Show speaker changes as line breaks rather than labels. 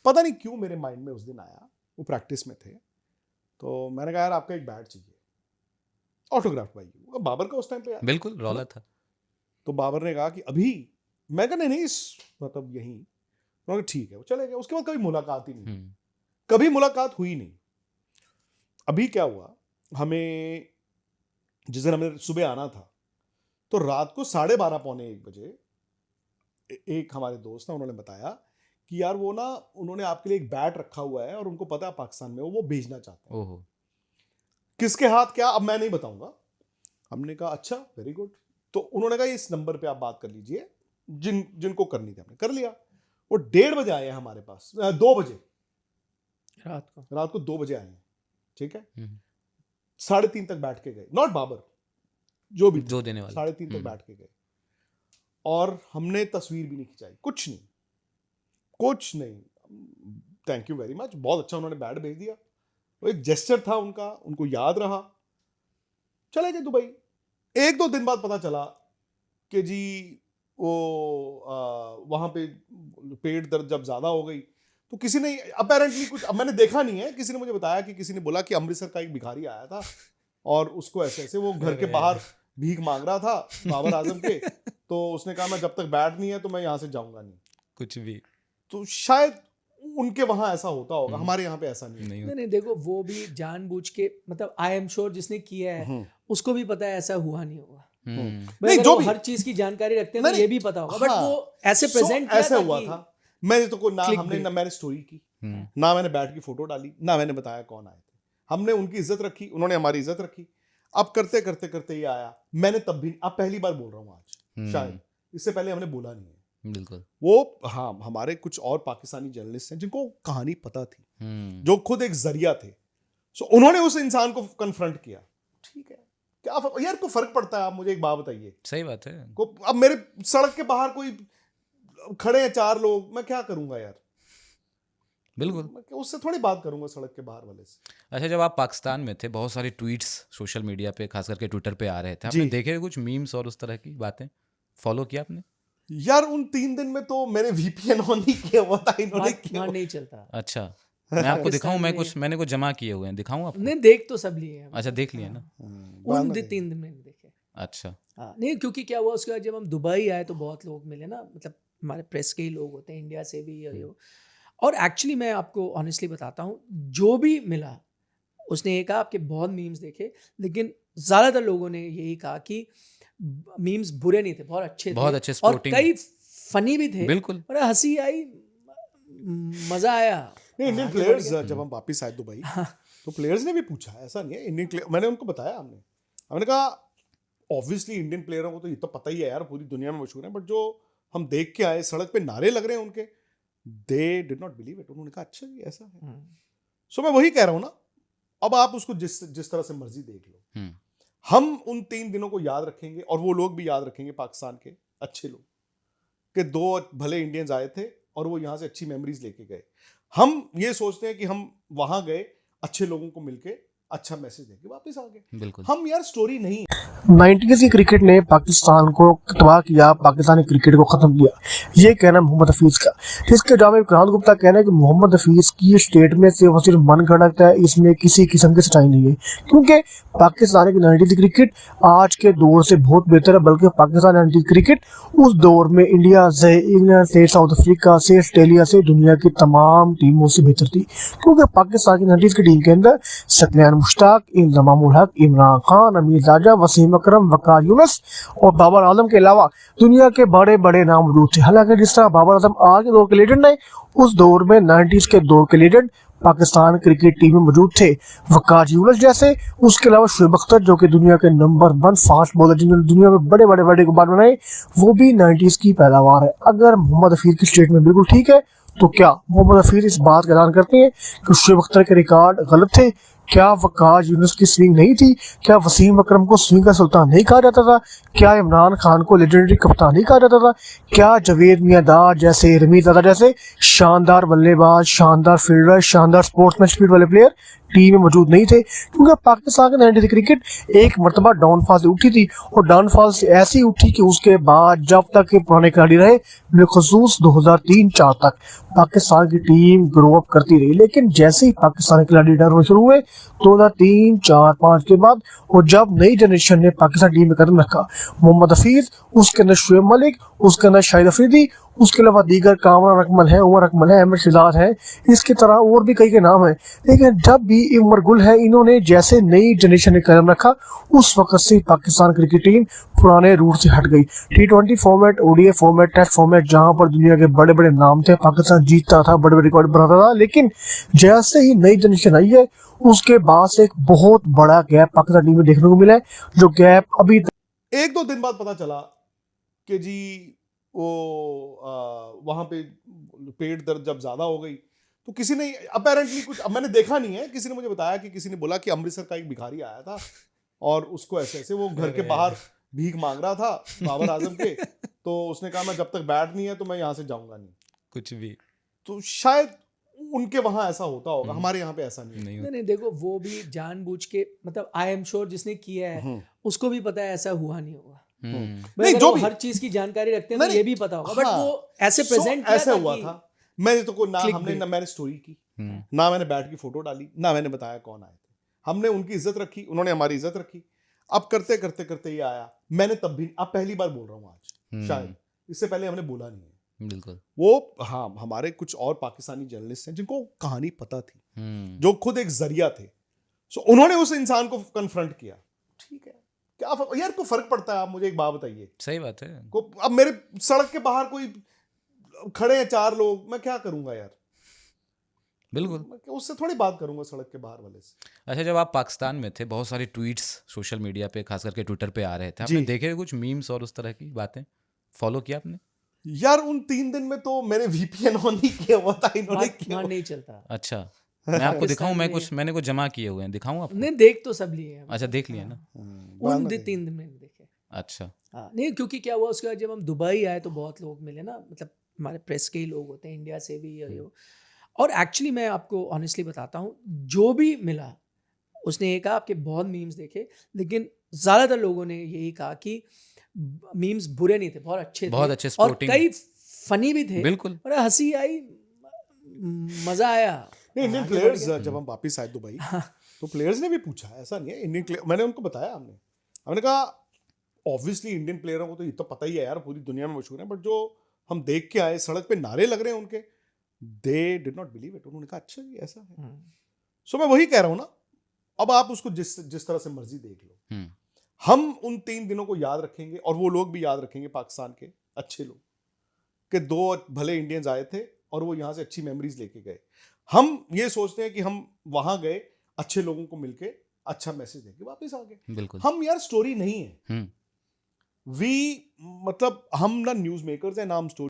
पता नहीं क्यों मेरे माइंड में उस दिन आया, वो प्रैक्टिस में थे, तो मैंने कहा यार आपका एक बैट चाहिए ऑटोग्राफ भाई, बाबर का उस टाइम पे यार
बिल्कुल रौला था।
तो बाबर ने कहा कि अभी, मैं कहा नहीं मतलब यहीं, उन्होंने कहा ठीक है, वो चले गए। उसके बाद कभी मुलाकात ही नहीं, कभी मुलाकात हुई नहीं। अभी क्या हुआ, हमें जिस दिन हमें सुबह आना था तो रात को 12:30 पौने 1 बजे एक हमारे दोस्त हैं, उन्होंने बताया कि यार वो ना, उन्होंने आपके लिए एक बैट रखा हुआ है और उनको पता है पाकिस्तान में वो भेजना चाहते हैं।
ओहो,
किसके हाथ क्या, अब मैं नहीं बताऊंगा। हमने कहा अच्छा वेरी गुड। तो उन्होंने कहा इस नंबर पे आप बात कर लीजिए, जिनको करनी थी हमने कर लिया। वो 1:30 बजे आए हैं हमारे पास, 2 बजे रात को 2 बजे आए हैं, ठीक है। 3:30 तक बैठ के गए, नॉट बाबर, जो भी
जो देने वाला
3:30 तक बैठ के गए, और हमने तस्वीर भी नहीं खिंचाई, कुछ नहीं। थैंक यू वेरी मच, बहुत अच्छा उन्होंने बैट भेज दिया, वो एक जेस्चर था उनका, उनको याद रहा, चले गए दुबई। 1-2 दिन बाद पता चला कि जी वो वहां पे पेट दर्द जब ज्यादा हो गई तो किसी ने अपेरेंटली कुछ, अब मैंने देखा नहीं है, किसी ने मुझे बताया कि किसी ने बोला कि अमृतसर का एक भिखारी आया था और उसको ऐसे वो घर के बाहर भीख मांग रहा था बाबर आजम के, तो उसने कहा मैं जब तक बैट नहीं है तो मैं यहाँ से जाऊंगा नहीं,
कुछ भी।
तो शायद उनके वहां ऐसा होता होगा, हमारे यहाँ पे ऐसा नहीं।
नहीं देखो, वो भी जानबूझ के, मतलब आई एम श्योर जिसने किया है उसको भी पता है ऐसा हुआ नहीं होगा।
नहीं, जो भी
हर चीज की जानकारी रखते हैं तो ये भी पता होगा, बट वो ऐसे प्रेजेंट
ऐसे हुआ था। मैंने तो कोई ना, हमने ना मैंने स्टोरी की, ना मैंने बैट की फोटो डाली, ना मैंने बताया कौन आए थे। हमने उनकी इज्जत रखी, उन्होंने हमारी इज्जत रखी। अब करते करते करते ये आया, मैंने तब भी, अब पहली बार बोल रहा हूँ आज, शायद इससे पहले हमने बोला नहीं है।
बिल्कुल।
वो हाँ, हमारे कुछ और पाकिस्तानी जर्नलिस्ट हैं जिनको कहानी पता थी, जो खुद एक जरिया थे, सो उन्होंने उस इंसान को कन्फ्रंट किया। ठीक है, क्या यार को फर्क पड़ता है? आप मुझे एक बात बताइए।
सही बात है।
अब मेरे सड़क के बाहर कोई खड़े हैं 4 लोग, मैं क्या करूंगा यार?
बिल्कुल,
उससे थोड़ी बात करूंगा सड़क के बाहर वाले से।
अच्छा, जब आप पाकिस्तान में थे बहुत सारी ट्वीट्स सोशल मीडिया पे, खास करके ट्विटर पे आ रहे थे, आपने देखे कुछ मीम्स और उस तरह की बातें फॉलो किया आपने?
यार उन 3 दिन में तो मैंने VPN ऑन नहीं किया हुआ था, इन्होंने किया,
नहीं चलता।
अच्छा, मैं आपको दिखाऊं, मैंने कुछ जमा किए हुए हैं, दिखाऊं आपको?
नहीं, देख तो सब लिए हैं।
अच्छा, देख लिए ना?
उन 3 दिन में नहीं देखे।
अच्छा,
नहीं, क्योंकि क्या हुआ उसके बाद जब हम दुबई आए तो बहुत लोग मिले ना, मतलब हमारे प्रेस के ही लोग होते हैं, इंडिया से भी और एक्चुअली मैं आपको ऑनेस्टली बताता हूँ, जो भी मिला उसने ये कहा आपके बहुत मीम्स देखे, लेकिन ज़्यादातर लोगों ने यही कहा कि मीम्स बुरे नहीं थे, बहुत अच्छे थे, और कई फनी भी थे।
बिल्कुल,
और हंसी आई, मज़ा आया।
नहीं, इंडियन प्लेयर्स जब हम वापस आए दुबई तो प्लेयर्स ने भी पूछा, ऐसा नहीं है इंडियन, मैंने उनको बताया, हमने कहा ऑब्वियसली इंडियन प्लेयरों को तो ये तो पता ही है यार, पूरी दुनिया में मशहूर है, बट जो हम देख के आए, सड़क पे नारे लग रहे हैं उनके, they did not believe it. उन्होंने कहा अच्छा जी ऐसा है। सो मैं वही कह रहा हूँ ना, अब आप उसको जिस तरह से मर्जी देख लो, हम उन 3 दिनों को याद रखेंगे और वो लोग भी याद रखेंगे, पाकिस्तान के अच्छे लोग, कि 2 भले इंडियंस आए थे और वो यहाँ से अच्छी मेमोरीज लेके गए। हम ये सोचते हैं कि हम वहां गए, अच्छे लोगों को मिलके अच्छा मैसेज देके वापस आ गए।
बिल्कुल,
हम यार स्टोरी नहीं।
90s की क्रिकेट ने पाकिस्तान को तबाह किया, पाकिस्तानी क्रिकेट को खत्म किया, ये कहना मोहम्मद हफीज का। इसके जवाब में विक्रांत गुप्ता कहना है कि मोहम्मद हफीज की स्टेटमेंट से वो सिर्फ मन गढ़ंत है, इसमें किसी किस्म की सच्चाई नहीं है, क्योंकि पाकिस्तान की 90s की क्रिकेट आज के दौर से बहुत बेहतर है। बल्कि पाकिस्तान 90s क्रिकेट उस दौर में इंडिया से, इंग्लैंड से, साउथ अफ्रीका से, ऑस्ट्रेलिया से, दुनिया की तमाम टीमों से बेहतर थी, क्योंकि पाकिस्तान की 90s की टीम के अंदर सत्यान मुश्ताक, इंजमामुल हक, इमरान खान, अमीर राजा, वसीम अकरम, वकार यूनुस और बाबर आजम के अलावा दुनिया के बड़े बड़े नाम मौजूद थे। हालांकि जिस तरह बाबर आजम आज के दौर के लीजेंड है, उस दौर में 90s के दौर के लीजेंड पाकिस्तान क्रिकेट टीम में मौजूद थे। वकार यूनुस जैसे, उसके अलावा शुएब अख्तर जो कि दुनिया के नंबर 1 फास्ट बॉलर जिन्होंने दुनिया में बड़े बड़े बड़े रिकॉर्ड बनाए, वो भी 90s की पैदावार है। अगर मोहम्मद हफीज की स्टेटमेंट बिल्कुल ठीक है, तो क्या मोहम्मद हफीज इस बात का ऐलान करते हैं कि शुएब अख्तर के रिकॉर्ड गलत थे? क्या वकास यूनुस की स्विंग नहीं थी? क्या वसीम अकरम को स्विंग का सुल्तान नहीं कहा जाता था? क्या इमरान खान को लेजेंडरी कप्तान नहीं कहा जाता था? क्या जावेद मियांदाद जैसे, रमीज़ादा जैसे शानदार बल्लेबाज, शानदार फील्डर, शानदार स्पोर्ट्समैन स्पिरिट वाले प्लेयर टीम में मौजूद नहीं थे? क्योंकि पाकिस्तान की 90 क्रिकेट एक मरतबा डाउनफॉल से उठी थी, और डाउनफॉल से ऐसी उठी कि उसके बाद जब तक के पुराने खिलाड़ी रहे, बिलखुसूस 2003-04 तक पाकिस्तान की टीम ग्रो अप करती रही। लेकिन जैसे ही पाकिस्तानी खिलाड़ी रिटायर होने शुरू हुए 2003-04-05 के बाद, और जब नई जनरेशन ने पाकिस्तान टीम में कदम रखा, मोहम्मद हफीज, उसके अंदर शुएब मलिक, उसके अंदर शाहिद अफरीदी, उसके अलावा दीगर कामरान अकमल है, उमर अकमल है, अहमद शिजाज है, इसकी तरह और भी कई के नाम हैं। लेकिन जब भी उमर गुल है, इन्होंने जैसे नई जनरेशन ने कदम रखा, उस वक्त से पाकिस्तान क्रिकेट टीम पुराने रूट से हट गई। T20 format, ODI format, test format, जहां पर दुनिया के बड़े बड़े नाम थे, पाकिस्तान जीतता था, बड़े बड़े रिकॉर्ड बनाता था, लेकिन जैसे ही नई जनरेशन आई है, उसके बाद से एक बहुत बड़ा गैप पाकिस्तान टीम में देखने को मिला है, जो गैप अभी
एक दो दिन बाद पता चला कि जी वो वहां पे पेट दर्द जब ज्यादा हो गई तो किसी ने अपेरेंटली कुछ, अब मैंने देखा नहीं है, किसी ने मुझे बताया कि किसी ने बोला कि अमृतसर का एक भिखारी आया था और उसको ऐसे ऐसे वो घर के बाहर भीख मांग रहा था बाबर आजम के, तो उसने कहा मैं जब तक बैट नहीं है तो मैं यहाँ से जाऊंगा नहीं।
कुछ भी
तो शायद उनके वहां ऐसा होता होगा, हमारे यहाँ पे ऐसा नहीं है।
नहीं
नहीं देखो, वो भी जानबूझ के, मतलब आई एम श्योर जिसने किया है उसको भी पता है ऐसा हुआ नहीं होगा।
नहीं,
जो
जो भी
हर चीज की जानकारी रखते हैं
नहीं,
तो ये भी पता होगा, बट
हाँ,
वो ऐसे प्रेजेंट किया
ऐसे
था
हुआ
कि
था। मैंने तो कोई ना,
click
हमने
bait।
ना मैंने स्टोरी की, ना मैंने बैट की फोटो डाली, ना मैंने बताया कौन आए थे। हमने उनकी इज्जत रखी, उन्होंने हमारी इज्जत रखी। अब करते करते करते ये आया, मैंने तब भी, अब पहली बार बोल रहा हूँ आज, शायद इससे पहले हमने बोला नहीं है।
बिल्कुल
वो हाँ, हमारे कुछ और पाकिस्तानी जर्नलिस्ट हैं जिनको कहानी पता थी, जो खुद एक जरिया थे, सो उन्होंने उस इंसान को कन्फ्रंट किया। ठीक है, क्या यार को फर्क पड़ता है? आप मुझे एक बात बताइए,
सही बात है।
अब मेरे सड़क के बाहर कोई खड़े हैं 4 लोग, मैं क्या करूंगा यार?
बिल्कुल।
मैं उससे थोड़ी बात करूंगा सड़क के बाहर वाले से।
अच्छा, जब आप पाकिस्तान में थे, बहुत सारी ट्वीट्स सोशल मीडिया पे, खास करके ट्विटर पे आ रहे थे, आपने
जी।
देखे कुछ मीम्स और उस तरह की बातें फॉलो किया आपने?
यार उन 3 दिन में तो मैंने VPN ऑन नहीं किया हुआ था, इन्होंने किया।
वहाँ नहीं चलता।
अच्छा, मैं आपको दिखाऊं,
पाकिस्तान
मैंने कुछ जमा किए हुए हैं, दिखाऊं आपको?
नहीं, देख तो सब लिए हैं।
अच्छा, देख लिया ना।
उन 3 दिन में नहीं देखे।
अच्छा,
हाँ नहीं, क्योंकि क्या हुआ उसके बाद जब हम दुबई आए तो बहुत लोग मिले ना, मतलब हमारे प्रेस के ही लोग होते हैं, इंडिया से भी और एक्चुअली मैं आपको ऑनेस्टली बताता हूँ, जो भी मिला उसने ये कहा आपके बहुत मीम्स देखे, लेकिन ज़्यादातर लोगों ने यही कहा कि मीम्स बुरे नहीं थे, बहुत अच्छे
बहुत
थे,
अच्छे,
और
sporting।
कई फनी भी थे,
बिल्कुल।
और हंसी आई, मज़ा आया।
इंडियन
आगे
प्लेयर्स
बढ़ गए।
जब हम वापिस आए दुबई, तो प्लेयर्स ने भी पूछा, ऐसा नहीं है इंडियन, मैंने उनको बताया, हमने कहा ऑब्वियसली इंडियन प्लेयरों को तो ये तो पता ही है यार, पूरी दुनिया में मशहूर है, बट जो हम देख के आए, सड़क पे नारे लग रहे हैं उनके, they did not believe it. उन्होंने कहा अच्छा जी ऐसा है। सो मैं वही कह रहा हूँ ना, अब आप उसको जिस तरह से मर्जी देख लो, हम उन 3 दिनों को याद रखेंगे, और वो लोग भी याद रखेंगे, पाकिस्तान के अच्छे लोग, कि 2 भले इंडियंस आए थे और वो यहाँ से अच्छी मेमोरीज लेके गए। हम ये सोचते हैं कि हम वहां गए, अच्छे लोगों को मिलके अच्छा मैसेज देके वापस आ गए।
बिल्कुल।
हम यार स्टोरी नहीं है, मतलब हम ना न्यूज मेकर्स हैं, ना हम स्टोरी